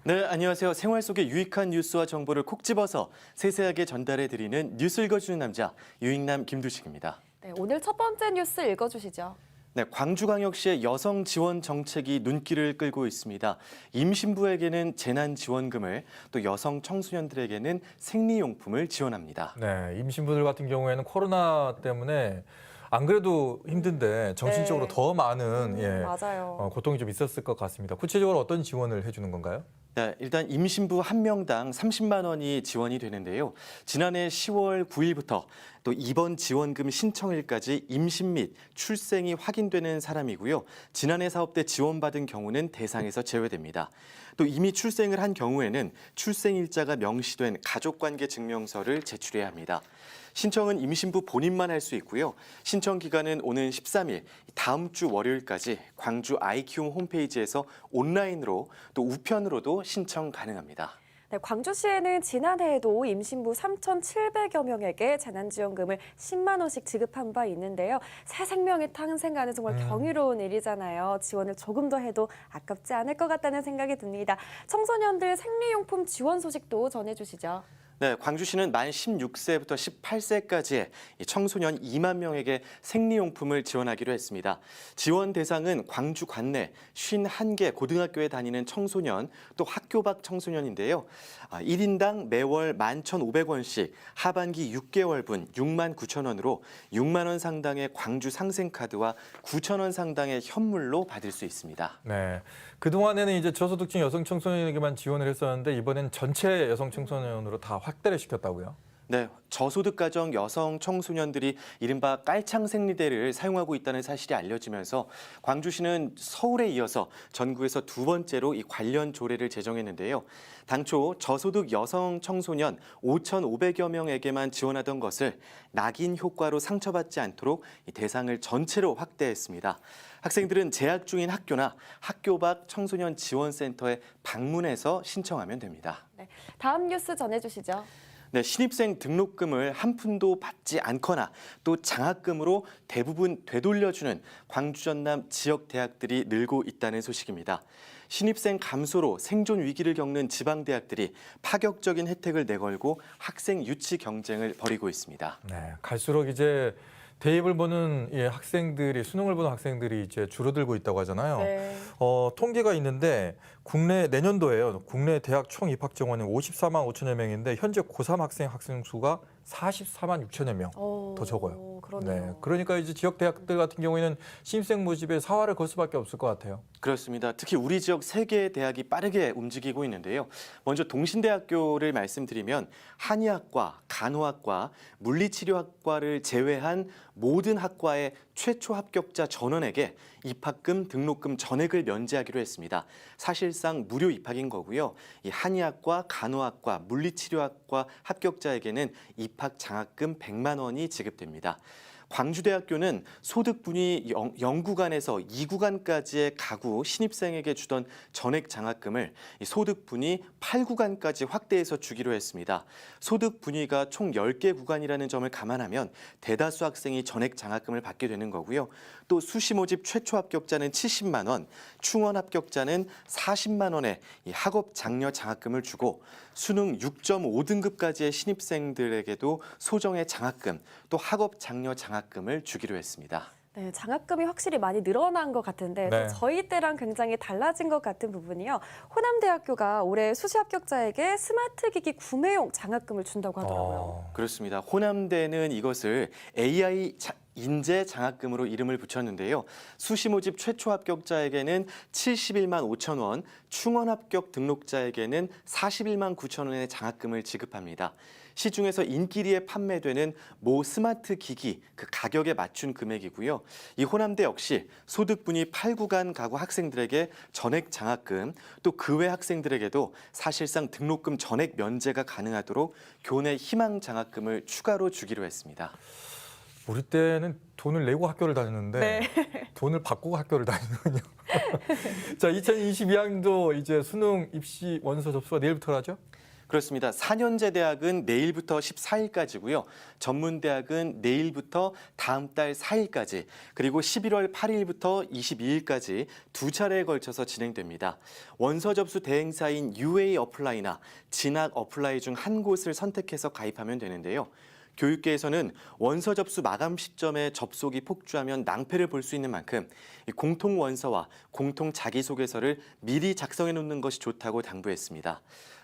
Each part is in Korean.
네, 안녕하세요. 생활 속의 유익한 뉴스와 정보를 콕 집어서 세세하게 전달해드리는 뉴스 읽어주는 남자, 유익남 김두식입니다. 네, 오늘 첫 번째 뉴스 읽어주시죠. 네, 광주광역시의 여성 지원 정책이 눈길을 끌고 있습니다. 임신부에게는 재난지원금을, 또 여성 청소년들에게는 생리용품을 지원합니다. 네, 임신부들 같은 경우에는 코로나 때문에 안 그래도 힘든데 정신적으로 네. 더 많은 맞아요. 고통이 좀 있었을 것 같습니다. 구체적으로 어떤 지원을 해주는 건가요? 네, 일단 임신부 한 명당 30만 원이 지원이 되는데요. 지난해 10월 9일부터 또 이번 지원금 신청일까지 임신 및 출생이 확인되는 사람이고요. 지난해 사업 때 지원받은 경우는 대상에서 제외됩니다. 또 이미 출생을 한 경우에는 출생일자가 명시된 가족관계 증명서를 제출해야 합니다. 신청은 임신부 본인만 할 수 있고요. 신청 기간은 오는 13일, 다음 주 월요일까지 광주 아이키움 홈페이지에서 온라인으로 또 우편으로도 신청 가능합니다. 네, 광주시에는 지난해에도 임신부 3,700여 명에게 재난지원금을 10만 원씩 지급한 바 있는데요. 새 생명이 탄생하는 정말 경이로운 일이잖아요. 지원을 조금 더 해도 아깝지 않을 것 같다는 생각이 듭니다. 청소년들 생리용품 지원 소식도 전해주시죠. 네, 광주시는 만 16세부터 18세까지의 청소년 2만 명에게 생리용품을 지원하기로 했습니다. 지원 대상은 광주 관내 51개 고등학교에 다니는 청소년, 또 학교 밖 청소년인데요. 1인당 매월 11,500원씩 하반기 6개월분 6만 9천 원으로 6만 원 상당의 광주 상생카드와 9천 원 상당의 현물로 받을 수 있습니다. 네, 그동안에는 이제 저소득층 여성 청소년에게만 지원을 했었는데 이번엔 전체 여성 청소년으로 다 확대를 시켰다고요? 네, 저소득 가정 여성 청소년들이 이른바 깔창 생리대를 사용하고 있다는 사실이 알려지면서 광주시는 서울에 이어서 전국에서 두 번째로 이 관련 조례를 제정했는데요. 당초 저소득 여성 청소년 5,500여 명에게만 지원하던 것을 낙인 효과로 상처받지 않도록 이 대상을 전체로 확대했습니다. 학생들은 재학 중인 학교나 학교 밖 청소년 지원센터에 방문해서 신청하면 됩니다. 네, 다음 뉴스 전해주시죠. 네, 신입생 등록금을 한 푼도 받지 않거나 또 장학금으로 대부분 되돌려주는 광주 전남 지역 대학들이 늘고 있다는 소식입니다. 신입생 감소로 생존 위기를 겪는 지방 대학들이 파격적인 혜택을 내걸고 학생 유치 경쟁을 벌이고 있습니다. 네, 갈수록 이제 대입을 보는 학생들이 수능을 보는 학생들이 이제 줄어들고 있다고 하잖아요. 네. 통계가 있는데 내년도에요. 국내 대학 총 입학 정원이 54만 5천여 명인데 현재 고3 학생 수가 44만 6천여 명 더 적어요. 그러네요. 네, 그러니까 이제 지역 대학들 같은 경우에는 신입생 모집에 사활을 걸 수밖에 없을 것 같아요. 그렇습니다. 특히 우리 지역 3개의 대학이 빠르게 움직이고 있는데요. 먼저 동신대학교를 말씀드리면 한의학과, 간호학과, 물리치료학과를 제외한 모든 학과의 최초 합격자 전원에게 입학금, 등록금 전액을 면제하기로 했습니다. 사실상 무료 입학인 거고요. 이 한의학과, 간호학과, 물리치료학과 합격자에게는 입학 장학금 100만 원이 지급됩니다. 광주대학교는 소득분위 0구간에서 2구간까지의 가구 신입생에게 주던 전액 장학금을 소득분위 8구간까지 확대해서 주기로 했습니다. 소득분위가 총 10개 구간이라는 점을 감안하면 대다수 학생이 전액 장학금을 받게 되는 거고요. 또 수시 모집 최초 합격자는 70만 원, 충원 합격자는 40만 원의 학업 장려 장학금을 주고 수능 6.5등급까지의 신입생들에게도 소정의 장학금, 또 학업 장려 장학금을 주기로 했습니다. 네, 장학금이 확실히 많이 늘어난 것 같은데 네. 또 저희 때랑 굉장히 달라진 것 같은 부분이요. 호남대학교가 올해 수시 합격자에게 스마트 기기 구매용 장학금을 준다고 하더라고요. 그렇습니다. 호남대는 이것을 AI 인재 장학금으로 이름을 붙였는데요. 수시 모집 최초 합격자에게는 71만 5천 원, 충원 합격 등록자에게는 41만 9천 원의 장학금을 지급합니다. 시중에서 인기리에 판매되는 모 스마트 기기 그 가격에 맞춘 금액이고요. 이 호남대 역시 소득분위 8구간 가구 학생들에게 전액 장학금, 또 그 외 학생들에게도 사실상 등록금 전액 면제가 가능하도록 교내 희망 장학금을 추가로 주기로 했습니다. 우리 때는 돈을 내고 학교를 다녔는데 네. 돈을 받고 학교를 다니는군요. 자, 2022학년도 이제 수능 입시 원서 접수가 내일부터라죠? 그렇습니다. 4년제 대학은 내일부터 14일까지고요. 전문대학은 내일부터 다음 달 4일까지, 그리고 11월 8일부터 22일까지 두 차례에 걸쳐서 진행됩니다. 원서 접수 대행사인 UA 어플라이나 진학 어플라이 중 한 곳을 선택해서 가입하면 되는데요. 교육계에서는 원서 접수 마감 시점에 접속이 폭주하면 낭패를 볼 수 있는 만큼 공통 원서와 공통 자기소개서를 미리 작성해 놓는 것이 좋다고 당부했습니다.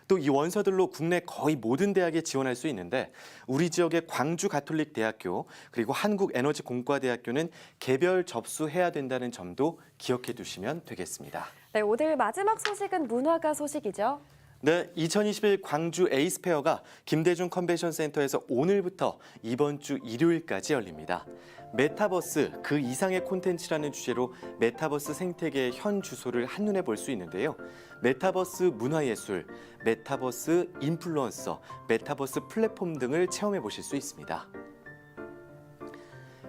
또 이 원서들로 국내 거의 모든 대학에 지원할 수 있는데 우리 지역의 광주 가톨릭 대학교 그리고 한국에너지공과대학교는 개별 접수해야 된다는 점도 기억해 두시면 되겠습니다. 네, 오늘 마지막 소식은 문화가 소식이죠. 네, 2021 광주 에이스페어가 김대중 컨벤션 센터에서 오늘부터 이번 주 일요일까지 열립니다. 메타버스 그 이상의 콘텐츠라는 주제로 메타버스 생태계의 현 주소를 한눈에 볼 수 있는데요. 메타버스 문화예술, 메타버스 인플루언서, 메타버스 플랫폼 등을 체험해 보실 수 있습니다.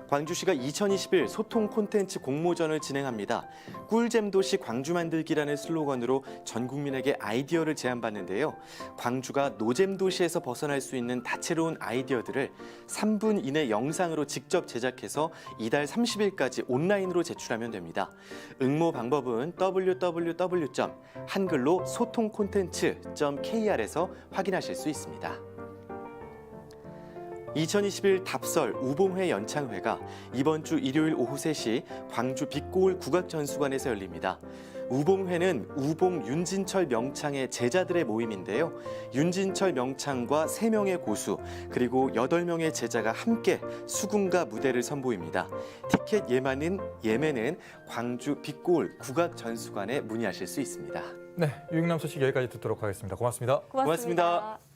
광주시가 2021 소통 콘텐츠 공모전을 진행합니다. 꿀잼 도시 광주 만들기라는 슬로건으로 전 국민에게 아이디어를 제안받는데요. 광주가 노잼 도시에서 벗어날 수 있는 다채로운 아이디어들을 3분 이내 영상으로 직접 제작해서 이달 30일까지 온라인으로 제출하면 됩니다. 응모 방법은 www.한글로 소통콘텐츠.kr에서 확인하실 수 있습니다. 2021 답설 우봉회 연창회가 이번 주 일요일 오후 3시 광주 빛고울 국악전수관에서 열립니다. 우봉회는 우봉 윤진철 명창의 제자들의 모임인데요. 윤진철 명창과 3명의 고수 그리고 8명의 제자가 함께 수궁가 무대를 선보입니다. 티켓 예매는 광주 빛고울 국악전수관에 문의하실 수 있습니다. 네, 유익남 소식 여기까지 듣도록 하겠습니다. 고맙습니다. 고맙습니다.